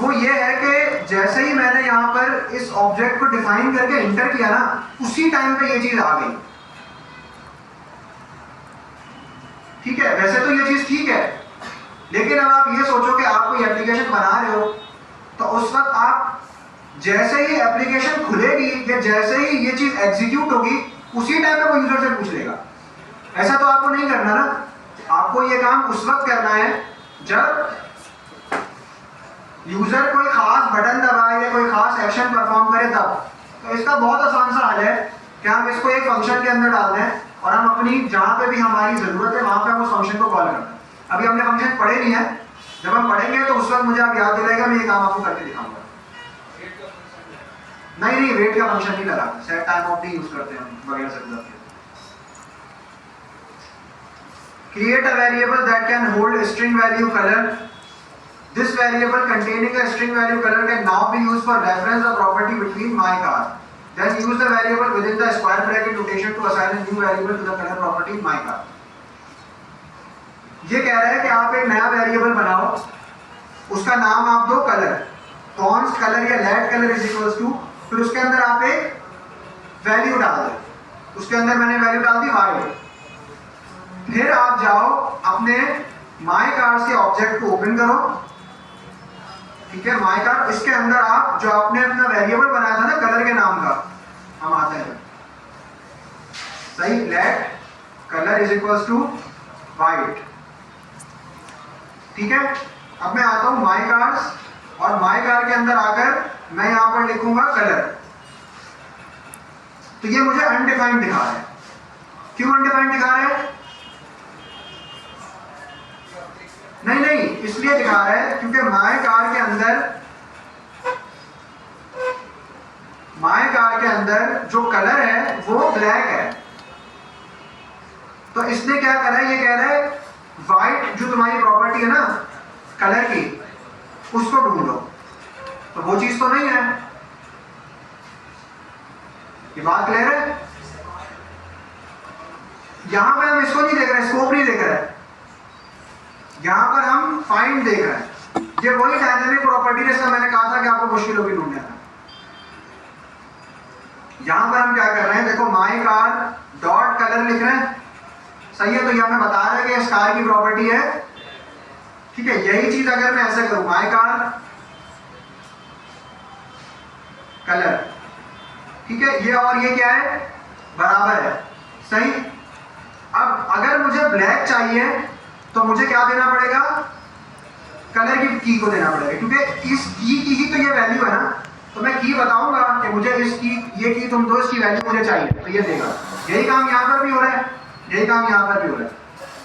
वो ये है कि जैसे ही मैंने यहाँ पर इस ऑब्जेक्ट को डिफाइन करके इंटर किया ना, उसी टाइम पे ये चीज आ गई। ठीक है, वैसे तो ये चीज ठीक है, लेकिन अब आप ये सोचो कि आप कोई एप्लीकेशन बना रहे हो, तो उस वक्त आप जैसे ही एप्लीकेशन खुलेगी या जैसे ही ये चीज एग्जीक्यूट होगी, उसी टाइम पे वो यूजर से पूछ लेगा। ऐसा तो आपको नहीं करना ना, आपको ये काम उस वक्त करना है जब यूजर कोई खास बटन दबाए या कोई खास एक्शन परफॉर्म करे तब। तो इसका बहुत आसान सा हल है कि हम इसको एक फंक्शन के अंदर डाल दें और हम अपनी जहां पे भी हमारी जरूरत है वहां पे हम उस फंक्शन को कॉल करते हैं। अभी हमने फंक्शन पढ़े नहीं है, जब हम पढ़ेंगे तो उस वक्त मुझे आप याद दिलाएगा, मैं ये काम आपको करके दिखाऊंगा। नहीं, वेट का फंक्शन नहीं लगा, सेट टाइम ऑफ यूज करते हैं बगैर जरूरत के। Create a variable that can hold a string value color. This variable containing a string value color can now be used for reference a property between my car. Then use the variable within the square bracket notation to assign a new variable to the color property in my car. ये कह रहा है कि आप एक नया variable बनाओ, उसका नाम आप दो कलर, कॉन्स्ट कलर या let colour is equals to, फिर उसके अंदर आप एक वैल्यू डाल दो। उसके अंदर मैंने वैल्यू डाल दी वाइट। फिर आप जाओ अपने माई कार्स के ऑब्जेक्ट को ओपन करो। ठीक है, माई कार, इसके अंदर आप जो आपने अपना वेरिएबल बनाया था ना कलर के नाम का, हम आते हैं सही, let colour is equals to white. ठीक है, अब मैं आता हूं माई कार्स और माई कार के अंदर आकर मैं यहां पर लिखूंगा कलर। तो ये मुझे अनडिफाइंड दिखा रहा है। क्यों अनडिफाइंड दिखा रहा है? नहीं, इसलिए दिखा रहा है क्योंकि माई कार के अंदर जो कलर है वो ब्लैक है। तो इसने क्या करा है, ये कह रहा है व्हाइट जो तुम्हारी प्रॉपर्टी है ना कलर की, उसको ढूंढो। तो वो चीज तो नहीं है। ये बात क्लियर है? यहां पे हम इसको नहीं देख रहे, स्कोप नहीं देख रहे, यहां पर हम फाइंड देख रहे हैं। ये वही डायनेमिक प्रॉपर्टी जिसका मैंने कहा था कि आपको मुश्किल होगी ढूंढने में। यहां पर हम क्या कर रहे हैं, देखो माई कार डॉट कलर लिख रहे हैं, सही है। तो ये हमें बता रहा है कि इस कार की प्रॉपर्टी है। ठीक है, यही चीज अगर मैं ऐसे करूं, माई कार कलर, ठीक है, ये और ये क्या है, बराबर है, सही। अब अगर मुझे ब्लैक चाहिए तो मुझे क्या देना पड़ेगा, कलर की की को देना पड़ेगा, क्योंकि इस की ही तो ये वैल्यू है ना। तो मैं की बताऊंगा कि मुझे इसकी, ये की तुम दो, इसकी वैल्यू मुझे चाहिए, तो ये देगा। यही काम यहां पर भी हो रहा है, यही काम यहां पर भी हो रहा है।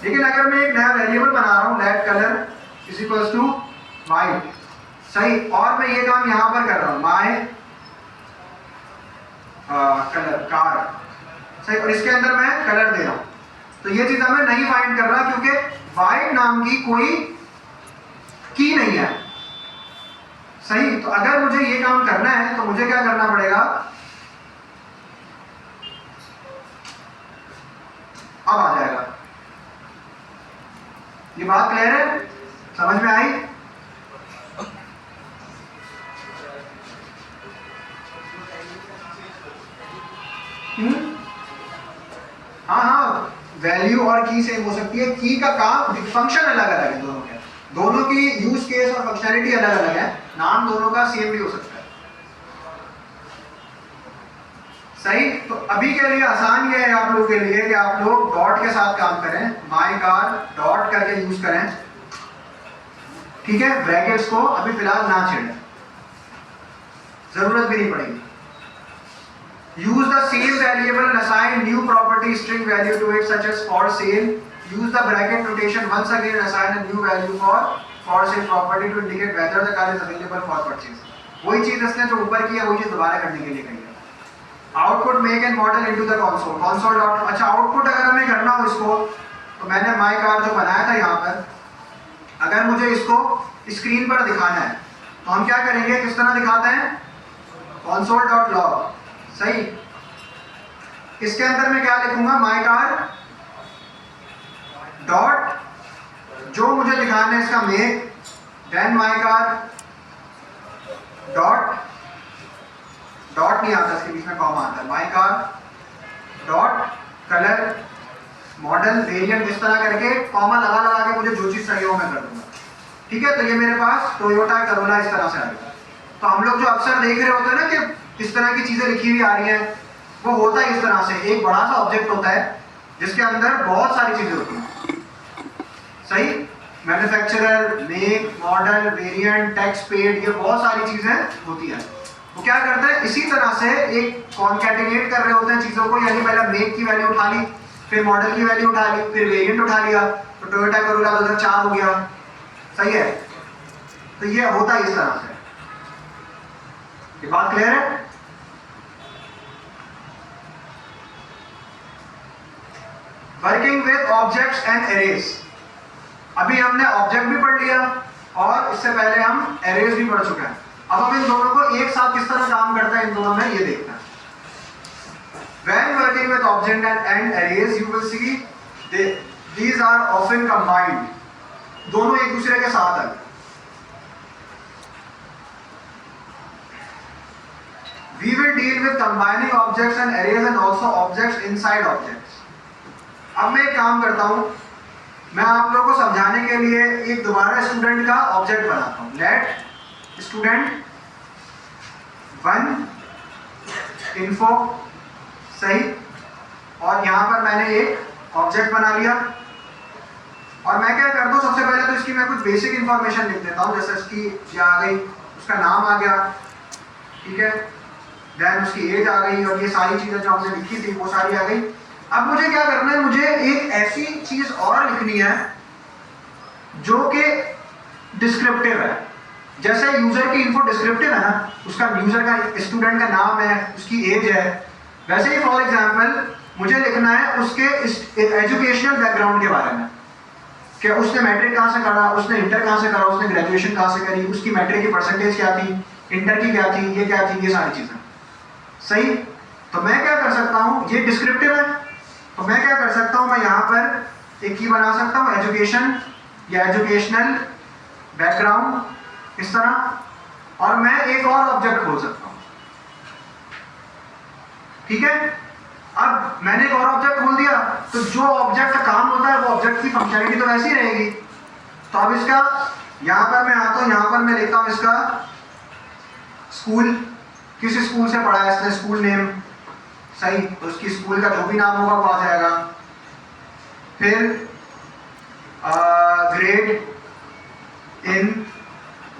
लेकिन अगर मैं एक नया वेरिएबल बना रहा हूं, let colour is equals to white, सही, और मैं ये काम यहां पर कर रहा हूं, माई कलर कार, सही, और इसके अंदर मैं कलर दे रहा हूं। तो ये चीज हमें नहीं फाइंड कर रहा क्योंकि वाइट नाम की कोई की नहीं है, सही। तो अगर मुझे ये काम करना है तो मुझे क्या करना पड़ेगा, अब आ जाएगा। ये बात क्लियर है, समझ में आई? हाँ, वैल्यू और की सेम हो सकती है। की का काम, फंक्शन अलग अलग है दोनों के, दोनों की यूज केस और फंक्शनैलिटी अलग अलग है, नाम दोनों का सेम भी हो सकता है, सही। तो अभी के लिए आसान ये है आप लोगों के लिए कि आप लोग डॉट के साथ काम करें, माई कार डॉट करके यूज करें। ठीक है, ब्रैकेट्स को अभी फिलहाल ना छेड़ें, जरूरत भी नहीं पड़ेगी। Use the same variable and assign new property string value to it, such as for sale. Use the bracket notation once again and assign a new value for sale property to indicate whether the car is available for purchase. वही चीज इसने जो ऊपर की है वही चीज दोबारा करने के लिए कही है। Output make and model into the console. Console dot, अच्छा आउटपुट अगर हमें करना हो इसको, तो मैंने माई कार जो बनाया था यहाँ पर, अगर मुझे इसको स्क्रीन पर दिखाना है तो हम क्या करेंगे, किस तरह दिखाते हैं, console dot log, सही। इसके अंदर मैं क्या लिखूंगा, माई कार डॉट जो मुझे दिखाना है इसका make, then my car dot, dot नहीं आता इसके बीच में कॉमा आता है, my car dot colour model variant, इस तरह करके कॉमा लगा लगा के मुझे जो चीज चाहिए वो मैं कर दूंगा। ठीक है, तो ये मेरे पास टोयोटा करोला इस तरह से आएगा। तो हम लोग जो अक्सर देख रहे होते हैं ना कि इस तरह की चीजें लिखी हुई आ रही हैं, वो होता है इस तरह से, एक बड़ा सा ऑब्जेक्ट होता है जिसके अंदर बहुत सारी चीजें होती हैं। सही, manufacturer, make, model, variant, tax paid, ये बहुत सारी चीजें होती हैं। वो क्या करता है, इसी तरह से एक कॉन्कैटिनेट कर रहे होते हैं चीजों को, यानी पहले मेक की वैल्यू उठा ली, फिर मॉडल की वैल्यू उठा ली, फिर वेरिएंट उठा लिया, तो टोयोटा करोला 2004 हो गया। सही है, तो ये होता है इस तरह से। ये बात क्लियर है? Working with objects and arrays, अभी हमने ऑब्जेक्ट भी पढ़ लिया और इससे पहले हम एरेज भी पढ़ चुके हैं। अब हम इन दोनों को एक साथ किस तरह काम करता है इन दोनों में ये देखते हैं। When working with object and arrays, you will see these are often combined, दोनों एक दूसरे के साथ है। We will deal with combining objects and arrays and also objects inside objects. अब मैं एक काम करता हूं, मैं आप लोगों को समझाने के लिए एक दोबारा स्टूडेंट का ऑब्जेक्ट बनाता हूं। लेट स्टूडेंट 1 इन्फो, सही, और यहां पर मैंने एक ऑब्जेक्ट बना लिया और मैं क्या करता हूं, सबसे पहले तो इसकी मैं कुछ बेसिक इंफॉर्मेशन लिख देता हूं, जैसे इसकी ये आ गई, उसका नाम आ गया, ठीक है, देन उसकी एज आ गई और ये सारी चीजें जो हमने लिखी थी वो सारी आ गई। अब मुझे क्या करना है, मुझे एक ऐसी चीज और लिखनी है जो कि डिस्क्रिप्टिव है। जैसे यूजर की इन्फो डिस्क्रिप्टिव है ना, उसका यूजर का स्टूडेंट का नाम है, उसकी एज है, वैसे ही फॉर एग्जांपल मुझे लिखना है उसके एजुकेशनल बैकग्राउंड के बारे में, कि उसने मैट्रिक कहाँ से करा, उसने इंटर कहाँ से करा, उसने ग्रेजुएशन कहाँ से करी, उसकी मैट्रिक की परसेंटेज क्या थी, इंटर की क्या थी, ये क्या थी, ये सारी चीजें। सही, तो मैं क्या कर सकता हूँ, ये डिस्क्रिप्टिव है, तो मैं क्या कर सकता हूँ, मैं यहाँ पर एक की बना सकता हूँ एजुकेशन या एजुकेशनल बैकग्राउंड इस तरह, और मैं एक और ऑब्जेक्ट खोल सकता हूँ। ठीक है, अब मैंने एक और ऑब्जेक्ट खोल दिया, तो जो ऑब्जेक्ट का काम होता है वो ऑब्जेक्ट की फंक्शनलिटी तो वैसी रहेगी। तो अब इसका यहां पर मैं आता हूं, यहां पर मैं लिखता हूं इसका स्कूल, किस स्कूल से पढ़ा है इसने, स्कूल नेम, सही, तो उसकी स्कूल का जो भी नाम होगा वो आ जाएगा। फिर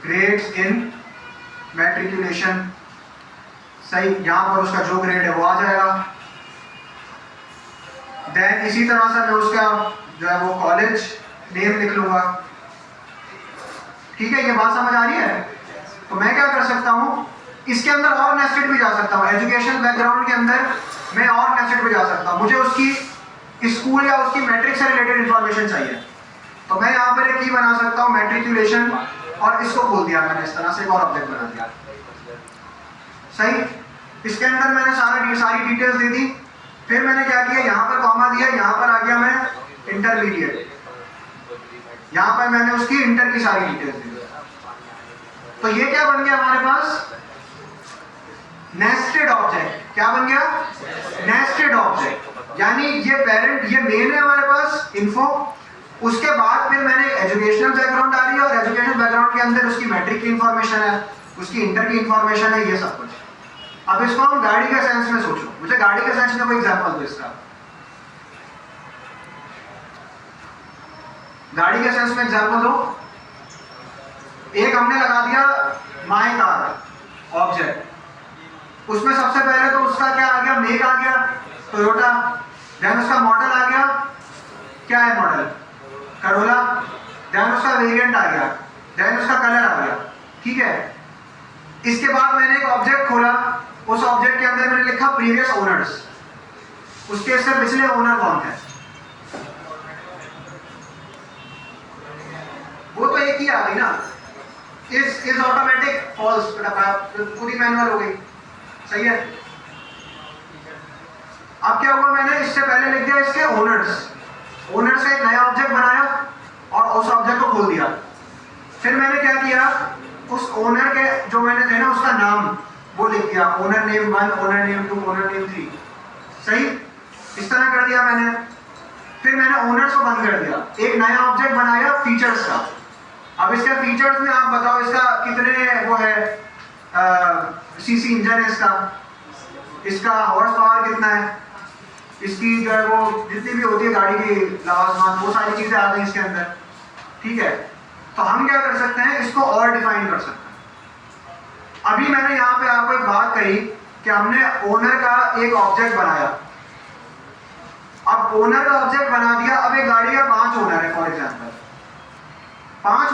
ग्रेड्स इन मैट्रिकुलेशन, सही, यहां पर उसका जो ग्रेड है वो आ जाएगा। देन इसी तरह से मैं उसका जो है वो कॉलेज नेम लिख लूंगा। ठीक है, ये बात समझ आ रही है? तो मैं क्या कर सकता हूं, इसके अंदर और नेस्टेड भी जा सकता हूं, एजुकेशन बैकग्राउंड के अंदर मैं और नेस्टेड भी जा सकता हूं। मुझे उसकी स्कूल या उसकी मैट्रिक से रिलेटेड इंफॉर्मेशन चाहिए, तो मैं यहाँ पर एक की बना सकता हूँ मैट्रिकुलेशन, और इसको खोल दिया मैंने इस तरह से, एक और ऑब्जेक्ट बना दिया। सही, इसके अंदर मैंने सारी डिटेल्स दे दी। फिर मैंने क्या किया, यहाँ पर कॉमा दिया, यहाँ पर आ गया मैं इंटरमीडिएट, यहाँ पर मैंने उसकी इंटर की सारी डिटेल्स दी। तो ये क्या बन गया हमारे पास, नेस्टेड ऑब्जेक्ट। क्या बन गया, नेस्टेड ऑब्जेक्ट, यानी ये पेरेंट, ये मेन है हमारे पास इन्फो, उसके बाद फिर मैंने एजुकेशनल बैकग्राउंड आ रही है, और एजुकेशनल बैकग्राउंड के अंदर उसकी मैट्रिक की इंफॉर्मेशन है, उसकी इंटर की इंफॉर्मेशन है, ये सब कुछ। अब इसको हम गाड़ी के सेंस में सोचो, मुझे गाड़ी के सेंस में कोई एग्जांपल दो इसका, गाड़ी के सेंस में एग्जांपल दो। एक हमने लगा दिया माय कार ऑब्जेक्ट, उसमें सबसे पहले तो उसका क्या आ गया, मेक आ गया टोयोटा, देन उसका मॉडल आ गया, क्या है मॉडल, करोला, देन उसका वेरिएंट आ गया, देन उसका कलर आ गया। ठीक है, इसके बाद मैंने एक ऑब्जेक्ट खोला, उस ऑब्जेक्ट के अंदर मैंने लिखा प्रीवियस ओनर्स, उसके से पिछले ओनर कौन है, वो तो एक ही आ गई ना, इज ऑटोमेटिक फॉल्स, पूरी मैनुअल हो गई। सही है, अब क्या हुआ, मैंने इससे पहले लिख दिया इसके ओनर्स का एक नया ऑब्जेक्ट बनाया और उस ऑब्जेक्ट को खोल दिया। फिर मैंने क्या किया, उस ओनर के जो मैंने थे ना उसका नाम वो लिख दिया, owner name 1, owner name 2, owner name 3, सही, इस तरह कर दिया मैंने। फिर मैंने ओनर्स को बंद कर दिया, एक नया ऑब्जेक्ट बनाया फीचर्स का। अब इसके फीचर्स में आप बताओ इसका कितने वो है, सीसी इंजन है इसका हॉर्स पावर कितना है, इसकी जो है वो जितनी भी होती है गाड़ी की लावाजमान, वो सारी चीजें आ गई इसके अंदर, ठीक है। तो हम क्या कर सकते हैं, इसको और डिफाइन कर सकते हैं। अभी मैंने यहाँ पे आपको एक बात कही कि हमने ओनर का एक ऑब्जेक्ट बनाया। अब ओनर का ऑब्जेक्ट बना दिया, अब एक गाड़ी का 5 ओनर है फॉर एग्जाम्पल, 5